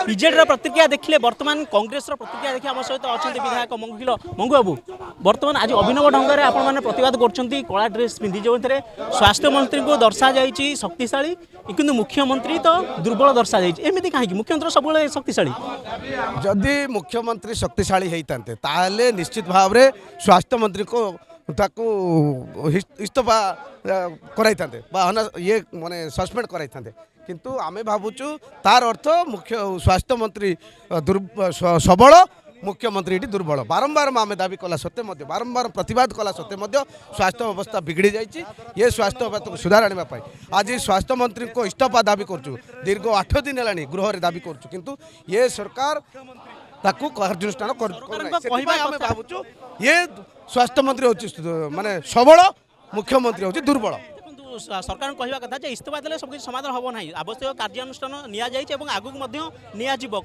विजेडर प्रतिक्रिया देखिले बर्तमान कांग्रेस प्रतिक्रिया देखिए आम सहित अच्छा विधायक मंगू बाबू बर्तमान आज अभिनव ढंग से आपण प्रतिवाद कर कला ड्रेस पिंधि जो स्वास्थ्य मंत्री को दर्शा जाइए शक्तिशाली किंतु मुख्यमंत्री तो दुर्बल दर्शा जाइए कहीं मुख्यमंत्री सब शक्तिशाली जदि मुख्यमंत्री शक्तिशाली होते ताहले निश्चित भाव में स्वास्थ्य मंत्री को ताकू इस्तफा कराई ये माने सस्पेंड कराई किंतु आमे भावुचु तार अर्थ मुख्य स्वास्थ्य मंत्री सबल मुख्यमंत्री दुर्बल बारंबार आम दाबी कला सत्वे बारंबार प्रतिवाद कला सत्वे स्वास्थ्य अवस्था बिगड़ी जाइए ये स्वास्थ्य अवस्था को सुधार आने आज स्वास्थ्य मंत्री को इस्तफा दाबी करुँ दीर्घ 8 दिन है गृह में दाबी करुँ किंतु ये सरकार ताकू कार्यानुष्ठान भावुचु ये स्वास्थ्य मंत्री हूँ माने सबल मुख्यमंत्री हूँ दुर्बल सरकार कहवा कथा इस्तफा देले सब समाधान हम ना आवश्यक कार्यानुष्ठान आगक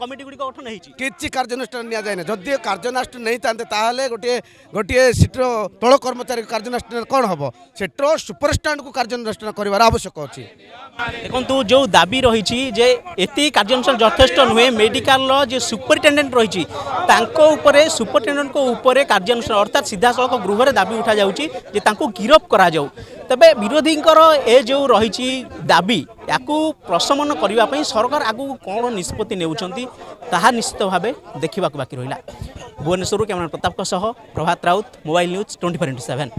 कमिटी गुड़ी गठन किसी कार्यानुष्ठान जदि कार्यानुष्ठान नहीं था गोटे गोटे सीट्र तल कर्मचारी कार्यानुष्ठान कौन हम सीट्र सुपरस्टाण्ड को कार्यानुष्ठान कर आवश्यक अच्छी देखो जो दाबी रही ये कार्यानुष्ठान यथेष्ट नुहे मेडिकल जो सुपरिटेडेट रही सुपरिटेडेट कार्यानुष्ठान अर्थात सीधा सड़क गृह में दाबी उठा जाऊँगी गिरफ करा जाऊ तबे विरोधी ए जो रही दाबी या प्रशमन करने सरकार आगू कौन निष्पत्ति नेउछंती ताहा निश्चित भाव देखा बाकी रहा भुवनेश्वर कैमरा प्रताप प्रभात राउत मोबाइल न्यूज 24/7।